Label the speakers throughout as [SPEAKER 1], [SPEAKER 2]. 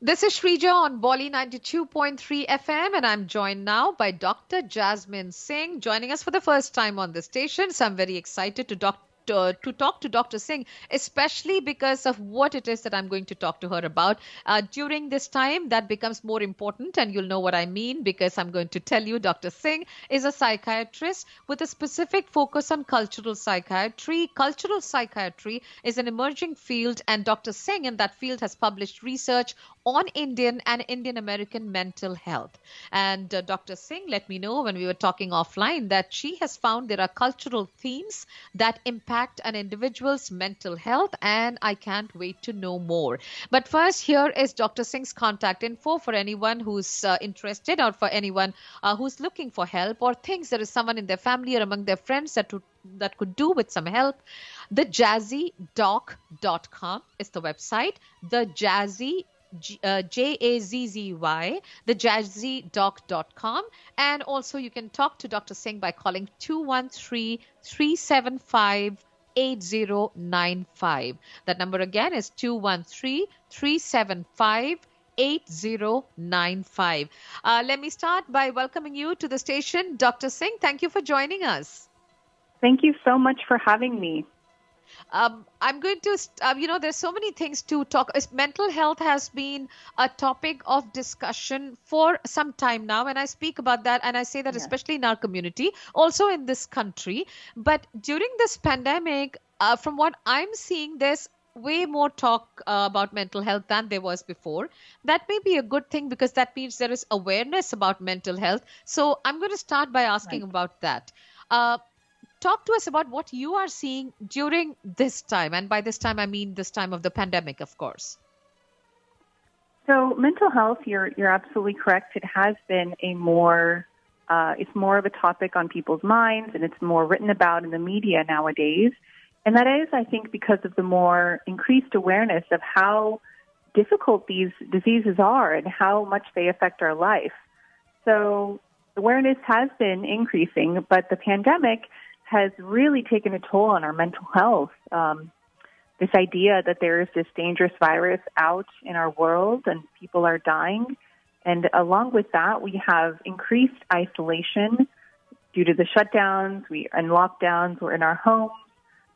[SPEAKER 1] This is Shrija on Bolly 92.3 FM, and I'm joined now by Dr. Jasmine Singh, joining us for the first time on the station. So I'm very excited to talk to Dr. Singh, especially because of what it is that I'm going to talk to her about. During this time, that becomes more important, and you'll know what I mean because I'm going to tell you Dr. Singh is a psychiatrist with a specific focus on cultural psychiatry. Cultural psychiatry is an emerging field, and Dr. Singh in that field has published research on Indian and Indian American mental health. And Dr. Singh let me know when we were talking offline that she has found there are cultural themes that impact an individual's mental health, and I can't wait to know more. But first, here is Dr. Singh's contact info for anyone who's interested or for anyone who's looking for help or thinks there is someone in their family or among their friends that could do with some help. TheJazzyDoc.com is the website. Jazzy, thejazzydoc.com. And also you can talk to Dr. Singh by calling 213-375-8095. That number again is 213-375-8095. Let me start by welcoming you to the station. Dr. Singh, thank you for joining us.
[SPEAKER 2] Thank you so much for having me.
[SPEAKER 1] I'm going to, there's so many things to talk. Mental health has been a topic of discussion for some time now. And I speak about that. And I say that especially in our community, also in this country. But during this pandemic, from what I'm seeing, there's way more talk about mental health than there was before. That may be a good thing because that means there is awareness about mental health. So I'm going to start by asking about that. Talk to us about what you are seeing during this time. And by this time, I mean this time of the pandemic, of course.
[SPEAKER 2] So mental health, you're absolutely correct. It has been it's more of a topic on people's minds, and it's more written about in the media nowadays. And that is, I think, because of the more increased awareness of how difficult these diseases are and how much they affect our life. So awareness has been increasing, but the pandemic has really taken a toll on our mental health. This idea that there is this dangerous virus out in our world and people are dying. And along with that, we have increased isolation due to the shutdowns and lockdowns. We're in our homes.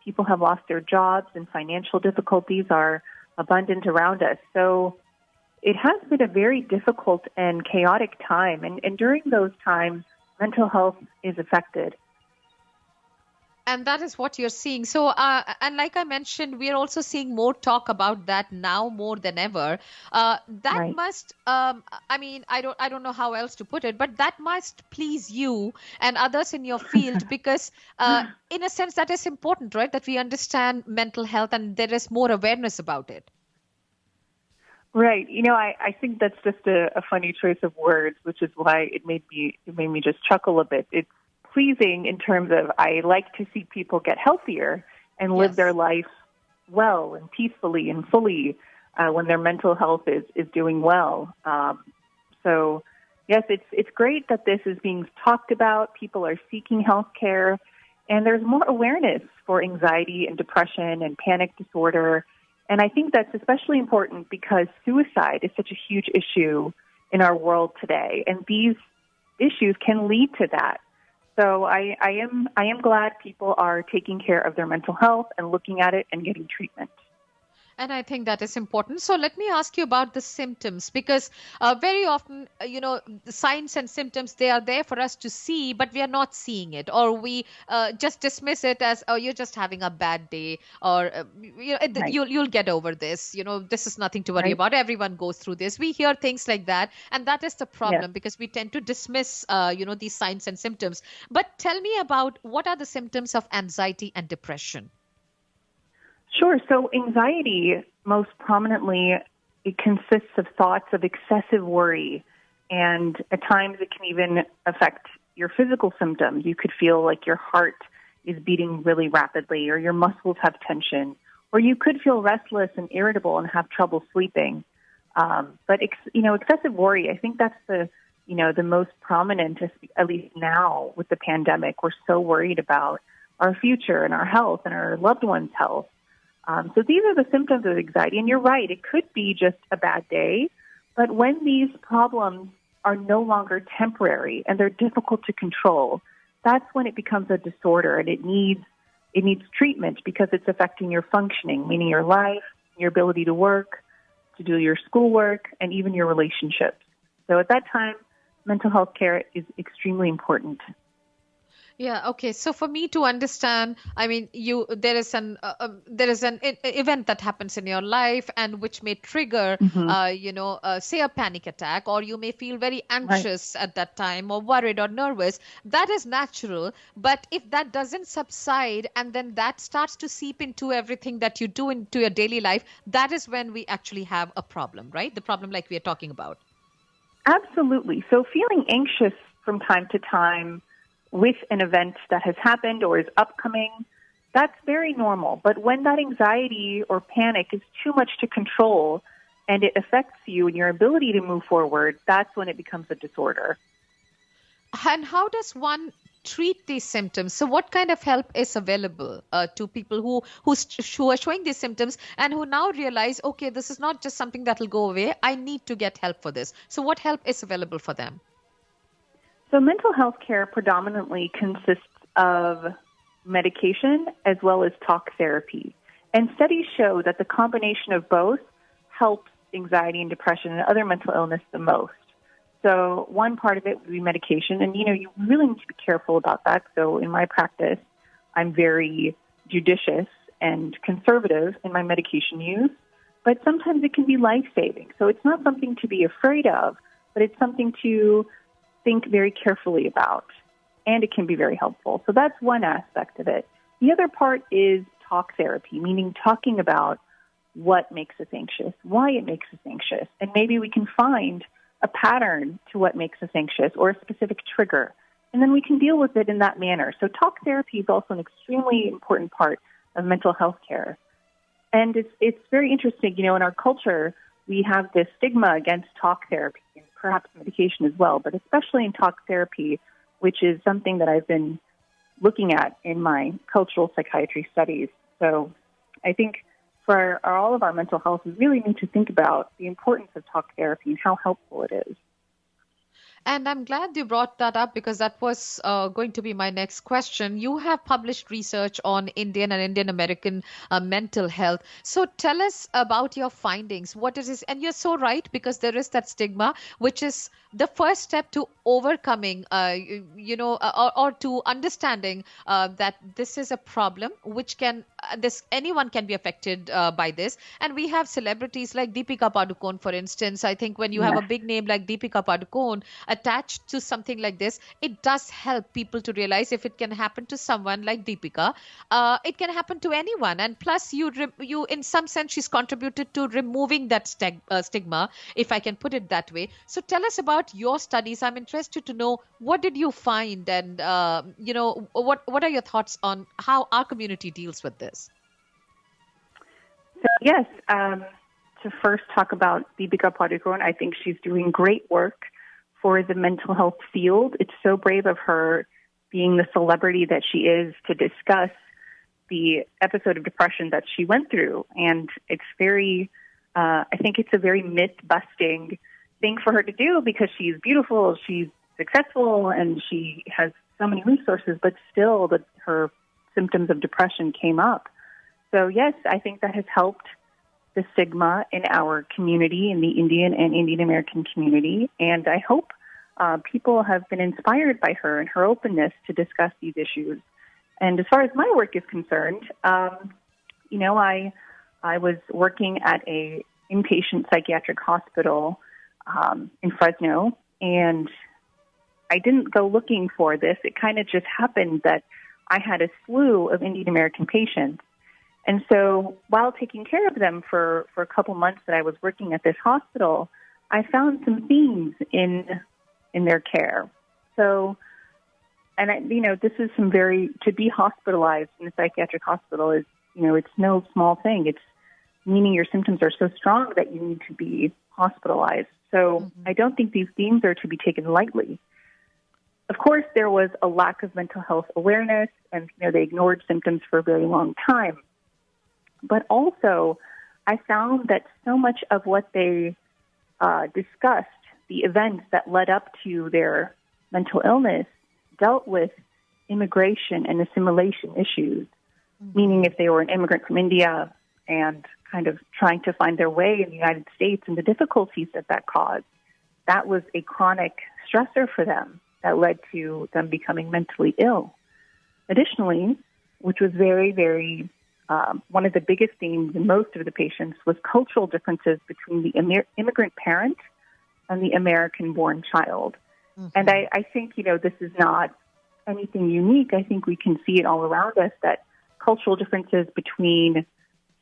[SPEAKER 2] People have lost their jobs and financial difficulties are abundant around us. So it has been a very difficult and chaotic time. And during those times, mental health is affected.
[SPEAKER 1] And that is what you're seeing. So, and like I mentioned, we are also seeing more talk about that now more than ever. That must, I don't know how else to put it, but that must please you and others in your field because, in a sense, that is important, right? That we understand mental health and there is more awareness about it.
[SPEAKER 2] Right. I think that's just a funny choice of words, which is why it made me just chuckle a bit. It's pleasing in terms of I like to see people get healthier and live their life well and peacefully and fully when their mental health is doing well. So, yes, it's great that this is being talked about. People are seeking health care, and there's more awareness for anxiety and depression and panic disorder. And I think that's especially important because suicide is such a huge issue in our world today, and these issues can lead to that. So I am glad people are taking care of their mental health and looking at it and getting treatment.
[SPEAKER 1] And I think that is important. So let me ask you about the symptoms, because very often, the signs and symptoms, they are there for us to see, but we are not seeing it, or we just dismiss it as, oh, you're just having a bad day, or you'll get over this. This is nothing to worry about. Everyone goes through this. We hear things like that. And that is the problem because we tend to dismiss, these signs and symptoms. But tell me about what are the symptoms of anxiety and depression?
[SPEAKER 2] Sure. So anxiety, most prominently, it consists of thoughts of excessive worry, and at times it can even affect your physical symptoms. You could feel like your heart is beating really rapidly, or your muscles have tension, or you could feel restless and irritable and have trouble sleeping. But excessive worry, I think that's the most prominent, at least now with the pandemic. We're so worried about our future and our health and our loved ones' health. So these are the symptoms of anxiety. And you're right, it could be just a bad day, But when these problems are no longer temporary and they're difficult to control, that's when it becomes a disorder, and it needs treatment because it's affecting your functioning, meaning your life, your ability to work, to do your schoolwork, and even your relationships. So at that time, mental health care is extremely important.
[SPEAKER 1] Yeah, okay. So for me to understand, I mean, there is an event that happens in your life and which may trigger,
[SPEAKER 2] Hmm.
[SPEAKER 1] say a panic attack, or you may feel very
[SPEAKER 2] Right.
[SPEAKER 1] anxious at that time, or worried or nervous. That is natural. But if that doesn't subside and then that starts to seep into everything that you do into your daily life, that is when we actually have a problem, right? The problem like we are talking about.
[SPEAKER 2] Absolutely. So feeling anxious from time to time with an event that has happened or is upcoming, that's very normal. But when that anxiety or panic is too much to control and it affects you and your ability to move forward, that's when it becomes a disorder.
[SPEAKER 1] And how does one treat these symptoms? So, what kind of help is available to people who are showing these symptoms and who now realize, okay, this is not just something that will go away. I need to get help for this. So, what help is available for them?
[SPEAKER 2] So mental health care predominantly consists of medication as well as talk therapy. And studies show that the combination of both helps anxiety and depression and other mental illness the most. So one part of it would be medication. And, you really need to be careful about that. So in my practice, I'm very judicious and conservative in my medication use. But sometimes it can be life-saving. So it's not something to be afraid of, but it's something to think very carefully about, and it can be very helpful. So that's one aspect of it. The other part is talk therapy, meaning talking about what makes us anxious, why it makes us anxious, and maybe we can find a pattern to what makes us anxious or a specific trigger, and then we can deal with it in that manner. So talk therapy is also an extremely important part of mental health care. And it's very interesting, in our culture, we have this stigma against talk therapy and perhaps medication as well, but especially in talk therapy, which is something that I've been looking at in my cultural psychiatry studies. So I think for all of our mental health, we really need to think about the importance of talk therapy and how helpful it is.
[SPEAKER 1] And I'm glad you brought that up because that was going to be my next question. You have published research on Indian and Indian American mental health. So tell us about your findings. What it is, and you're so right because there is that stigma, which is the first step to overcoming, or to understanding that this is a problem which can this anyone can be affected by this. And we have celebrities like Deepika Padukone, for instance. I think when you have
[SPEAKER 2] Yes.
[SPEAKER 1] a big name like Deepika Padukone attached to something like this, it does help people to realize if it can happen to someone like Deepika, it can happen to anyone. And plus, you in some sense, she's contributed to removing that stigma, if I can put it that way. So tell us about your studies. I'm interested to know what did you find, and what are your thoughts on how our community deals with this?
[SPEAKER 2] So yes, to first talk about Deepika Padukone, I think she's doing great work for the mental health field. It's so brave of her, being the celebrity that she is, to discuss the episode of depression that she went through. And it's I think it's a very myth-busting thing for her to do because she's beautiful, she's successful, and she has so many resources, but still her symptoms of depression came up. So yes, I think that has helped the stigma in our community, in the Indian and Indian American community. And I hope people have been inspired by her and her openness to discuss these issues. And as far as my work is concerned, I was working at a inpatient psychiatric hospital in Fresno, and I didn't go looking for this. It kind of just happened that I had a slew of Indian American patients. And so while taking care of them for a couple months that I was working at this hospital, I found some themes in their care. So, and this is to be hospitalized in a psychiatric hospital is, it's no small thing. It's meaning your symptoms are so strong that you need to be hospitalized. So I don't think these themes are to be taken lightly. Of course, there was a lack of mental health awareness, and they ignored symptoms for a very long time. But also, I found that so much of what they discussed the events that led up to their mental illness dealt with immigration and assimilation issues, meaning if they were an immigrant from India and kind of trying to find their way in the United States and the difficulties that caused, that was a chronic stressor for them that led to them becoming mentally ill. Additionally, which was very, very one of the biggest themes in most of the patients was cultural differences between the immigrant parent and the American-born child. Mm-hmm. And I think, this is not anything unique. I think we can see it all around us, that cultural differences between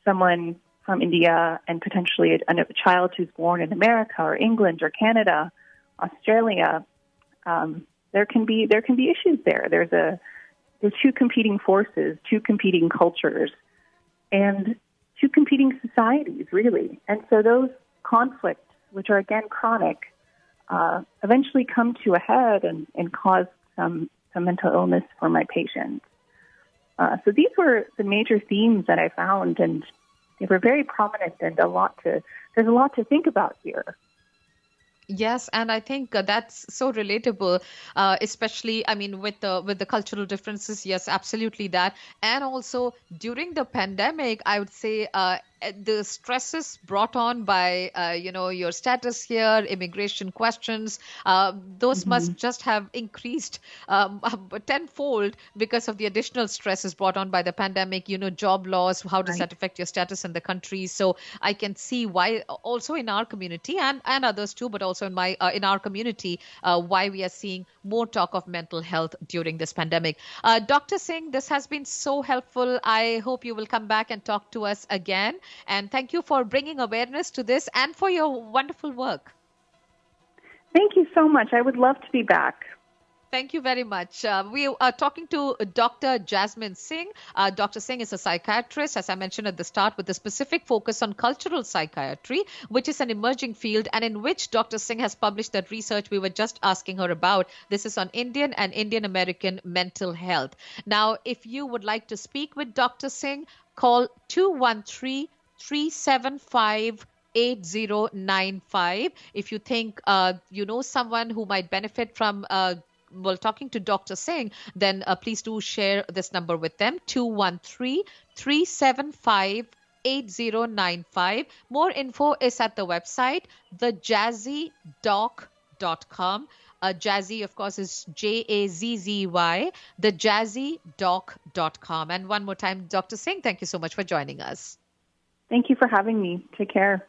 [SPEAKER 2] someone from India and potentially a child who's born in America or England or Canada, Australia, there can be issues there. There's two competing forces, two competing cultures, and two competing societies, really. And so those conflicts, which are, again, chronic, eventually come to a head and cause some mental illness for my patients. So these were the major themes that I found, and they were very prominent, and there's a lot to think about here.
[SPEAKER 1] Yes, and I think that's so relatable, especially, with the cultural differences. Yes, absolutely that. And also during the pandemic, I would say the stresses brought on by, your status here, immigration questions, those must just have increased tenfold because of the additional stresses brought on by the pandemic, job loss, how does that affect your status in the country? So I can see why also in our community and others too, but also in our community, why we are seeing more talk of mental health during this pandemic. Dr. Singh, this has been so helpful. I hope you will come back and talk to us again. And thank you for bringing awareness to this and for your wonderful work.
[SPEAKER 2] Thank you so much. I would love to be back.
[SPEAKER 1] Thank you very much. We are talking to Dr. Jasmine Singh. Dr. Singh is a psychiatrist, as I mentioned at the start, with a specific focus on cultural psychiatry, which is an emerging field and in which Dr. Singh has published that research we were just asking her about. This is on Indian and Indian American mental health. Now, if you would like to speak with Dr. Singh, call 213-375 8095. If you think you know someone who might benefit from talking to Dr. Singh, then please do share this number with them, 213-375 8095. More info is at the website, thejazzydoc.com. Jazzy, of course, is Jazzy, thejazzydoc.com. And one more time, Dr. Singh, thank you so much for joining us.
[SPEAKER 2] Thank you for having me. Take care.